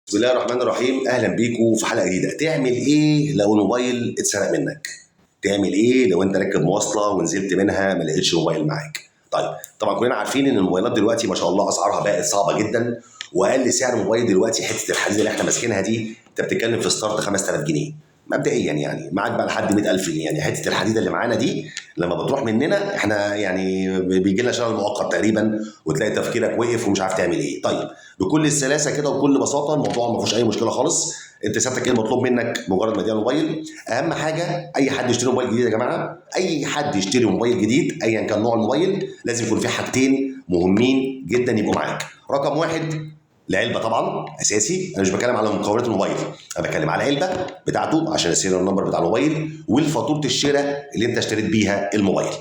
بسم الله الرحمن الرحيم. اهلا بيكم في حلقه جديده. تعمل ايه لو الموبايل اتسرق منك؟ تعمل ايه لو انت راكب مواصله ونزلت منها ما لقيتش موبايل معاك؟ طيب، طبعا كلنا عارفين ان الموبايلات دلوقتي ما شاء الله اسعارها بقت صعبه جدا، واقل سعر موبايل دلوقتي حته الحديد اللي احنا ماسكينها دي انت بتتكلم في ستارت 5000 جنيه مبدئيا، يعني معاك بقى لحد 100000 جنيه. يعني حته الحديده اللي معانا دي لما بتروح مننا احنا يعني بيجي لنا شلل مؤقت تقريبا، وتلاقي تفكيرك وقف ومش عارف تعمل ايه. طيب، بكل السلاسه كده وبكل بساطه الموضوع ما فيهوش اي مشكله خالص. انت سيادتك ايه المطلوب منك؟ مجرد ما تجيب موبايل، اهم حاجه اي حد يشتري موبايل جديد يا جماعه، اي حد يشتري موبايل جديد ايا كان نوع الموبايل لازم يكون في حاجتين مهمين جدا يبقوا معاك. رقم واحد، العلبه طبعا اساسي. انا مش بتكلم على مكونات الموبايل، انا بتكلم على العلبه بتاعته عشان السيريال نمبر بتاع الموبايل، والفاتوره الشراء اللي انت اشتريت بيها الموبايل.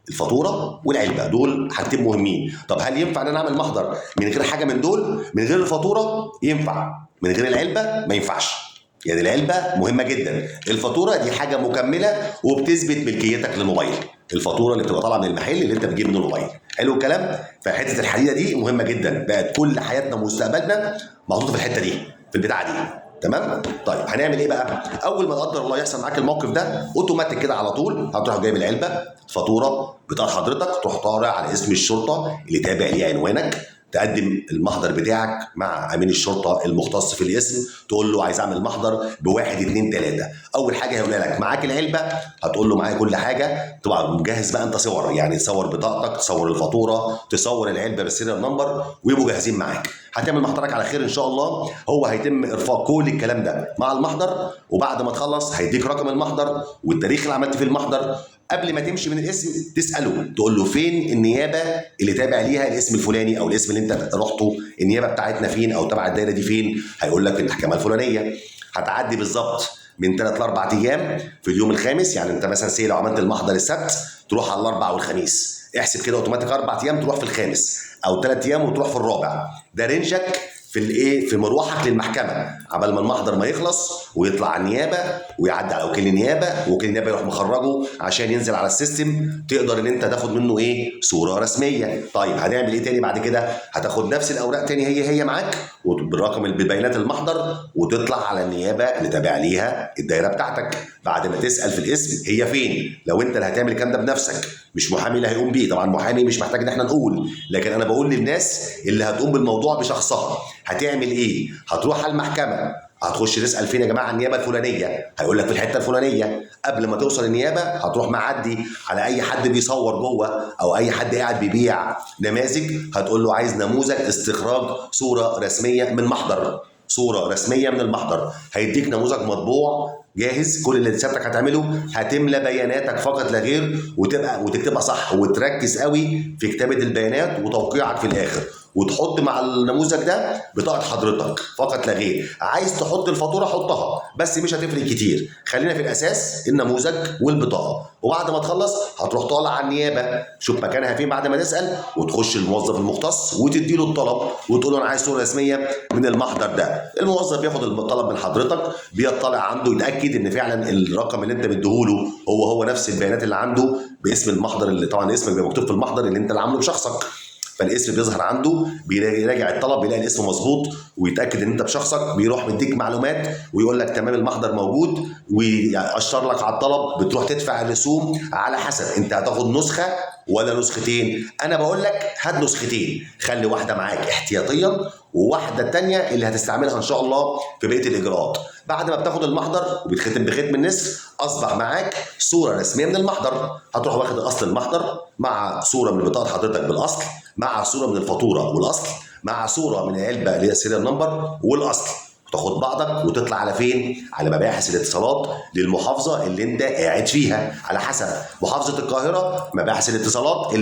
الفاتوره والعلبه دول حاجتين مهمين. طب هل ينفع ان انا اعمل محضر من غير حاجه من دول؟ من غير الفاتوره ينفع، من غير العلبه ما ينفعش. يعني العلبه مهمه جدا، الفاتوره دي حاجه مكمله وبتثبت ملكيتك للموبايل. الفاتوره اللي بتبقى طالعه من المحل اللي انت بتجيب منه الموبايل. حلو الكلام؟ فحته الحديده دي مهمه جدا، بقت كل حياتنا ومستقبلنا محطوطه في الحته دي، في البتاعه دي. تمام؟ طيب هنعمل ايه بقى؟ اول ما قدر الله يحصل معاك الموقف ده، اوتوماتيك كده على طول هتروح جايب العلبه، فاتوره بتاع حضرتك، تروح طالع على اسم الشرطه اللي تابع ليه عنوانك، تقدم المحضر بتاعك مع امين الشرطه المختص في الاسم، تقول له عايز اعمل محضر بواحد اتنين تلاته. اول حاجه هيقولها لك معاك العلبه، هتقول له معايا كل حاجه. طبعا مجهز بقى انت صور، يعني تصور بطاقتك، تصور الفاتوره، تصور العلبه بالسيريال نمبر، ويبقوا جاهزين معاك. هتعمل محضرك على خير ان شاء الله. هو هيتم ارفاق كل الكلام ده مع المحضر، وبعد ما تخلص هيديك رقم المحضر والتاريخ اللي عملت فيه المحضر. قبل ما تمشي من الاسم تساله، تقول له فين النيابه اللي تابع ليها الاسم الفلاني او الاسم اللي انت رحته، النيابه بتاعتنا فين او تبع الدايره دي فين؟ هيقول لك في المحكمه الفلانيه. هتعدي بالظبط من 3 ل 4 ايام في اليوم الخامس. يعني انت مثلا لو عملت المحضر السبت تروح على الاربع والخميس، احسب كده اوتوماتيك 4 ايام تروح في الخامس، او 3 ايام وتروح في الرابع. ده رينجك في الايه، في مروحك للمحكمه، عبال ما المحضر ما يخلص ويطلع على النيابه ويعدي على وكيل النيابه، وكيل النيابه يروح مخرجه عشان ينزل على السيستم، تقدر ان انت تاخد منه ايه، صوره رسميه. طيب هنعمل ايه تاني بعد كده؟ هتاخد نفس الاوراق تاني هي معاك بالرقم ببيانات المحضر، وتطلع على النيابه اللي تابع ليها الدايره بتاعتك. بعد ما تسال في الاسم هي فين، لو انت اللي هتعمل الكلام ده بنفسك مش محامي اللي هيقوم بيه، طبعا محامي مش محتاج ان احنا نقول، لكن انا بقول للناس اللي هتقوم بالموضوع بشخصها هتعمل ايه. هتروح على المحكمه، هتخش تسال فين يا جماعه؟ النيابه الفلانيه، هيقول لك في الحته الفلانيه. قبل ما توصل النيابه هتروح معدي على اي حد بيصور جوه او اي حد قاعد بيبيع نماذج، هتقول له عايز نموذج استخراج صوره رسميه من محضر، صوره رسميه من المحضر. هيديك نموذج مطبوع جاهز. كل اللي سيادتك هتعمله هتملى بياناتك فقط لا غير، وتكتبها صح، وتركز قوي في كتابه البيانات وتوقيعك في الاخر، وتحط مع النموذج ده بطاقه حضرتك فقط لا غير. عايز تحط الفاتوره حطها، بس مش هتفرق كتير، خلينا في الاساس النموذج والبطاقه. وبعد ما تخلص هتروح طالع على النيابه، شوف مكانها فين بعد ما تسال، وتخش الموظف المختص وتدي له الطلب، وتقول له انا عايز صوره رسميه من المحضر ده. الموظف بياخد الطلب من حضرتك، بيطلع عنده يتاكد ان فعلا الرقم اللي انت مديهوله هو نفس البيانات اللي عنده باسم المحضر، اللي طبعا اسمك بيبقى مكتوب في المحضر اللي انت اللي عامله بشخصك. فالاسم بيظهر عنده، بيراجع الطلب بيلاقي الاسم مظبوط ويتاكد ان انت بشخصك، بيروح مديك معلومات ويقول لك تمام المحضر موجود، ويأشر لك على الطلب. بتروح تدفع الرسوم على حسب انت هتاخد نسخه ولا نسختين. انا بقول لك هات نسختين، خلي واحده معاك احتياطيا وواحده الثانيه اللي هتستعملها ان شاء الله في بقيه الاجراءات. بعد ما بتاخد المحضر وبتختم بختم النسر، اصبح معاك صوره رسميه من المحضر. هتروح واخد اصل المحضر مع صوره من بطاقه حضرتك بالاصل، مع صوره من الفاتوره والاصل، مع صوره من العلبه اللي هي السيريال نمبر والاصل، تاخد بعضك وتطلع على فين؟ على مباحث الاتصالات للمحافظه اللي انت قاعد فيها. على حسب محافظه القاهره مباحث الاتصالات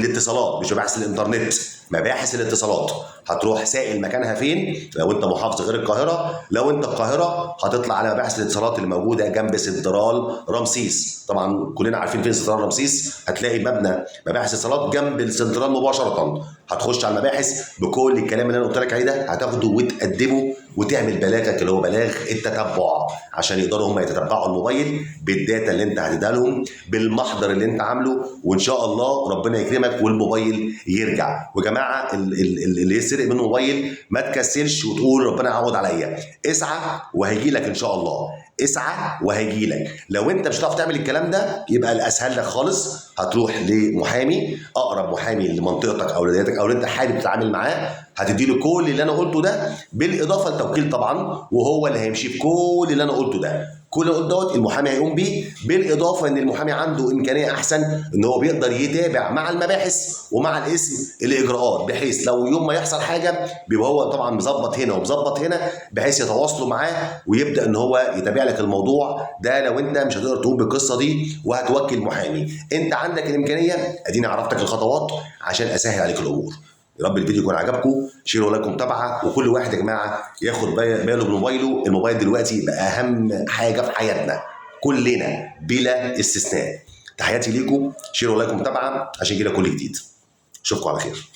مش مباحث الانترنت، مباحث الاتصالات. هتروح سائل مكانها فين لو انت محافظه غير القاهره. لو انت القاهره هتطلع على مباحث الاتصالات اللي موجوده جنب سنترال رمسيس. طبعا كلنا عارفين فين سنترال رمسيس، هتلاقي مبنى مباحث الاتصالات جنب السنترال مباشره. هتخش على المباحث بكل الكلام اللي انا قلت لك عليه ده، هتاخده وتقدمه وتعمل بلاغك اللي هو بلاغ التتبع، عشان يقدروا هم يتتبعوا الموبايل بالداتا اللي انت هتديها لهم بالمحضر اللي انت عامله، وان شاء الله ربنا يكرمك والموبايل يرجع. وكمان جماعه اللي يسرق منه موبايل ما تكسلش وتقول ربنا يعوض عليا، اسعى وهيجي لك ان شاء الله، اسعى وهيجي لك. لو انت مش هتعرف تعمل الكلام ده يبقى الاسهل لك خالص هتروح لمحامي، اقرب محامي لمنطقتك او لديتك او اللي انت حابب تتعامل معاه، هتديله كل اللي انا قلته ده بالاضافه لتوكيل طبعا، وهو اللي هيمشي في كل اللي انا قلته ده. كل اللي قلته دوت المحامي هيقوم بيه، بالاضافه ان المحامي عنده امكانيه احسن ان هو بيقدر يتابع مع المباحث ومع الاسم الاجراءات، بحيث لو يوم ما يحصل حاجه بيبقى هو طبعا مظبط هنا ومظبط هنا، بحيث يتواصلوا معاه ويبدا ان هو يتابع لك الموضوع ده. لو انت مش هتقدر تقوم بالقصه دي وهتوكل محامي، انت عندك الامكانيه، اديني عرفتك الخطوات عشان اسهل عليك الامور. يا رب الفيديو يكون عجبكم، شيروا لايك ومتابعه، وكل واحد يا جماعه ياخد باله بموبايله. الموبايل دلوقتي بقى اهم حاجه في حياتنا كلنا بلا استثناء. تحياتي ليكم، شيروا لايك ومتابعه عشان كده كل جديد. اشوفكم على خير.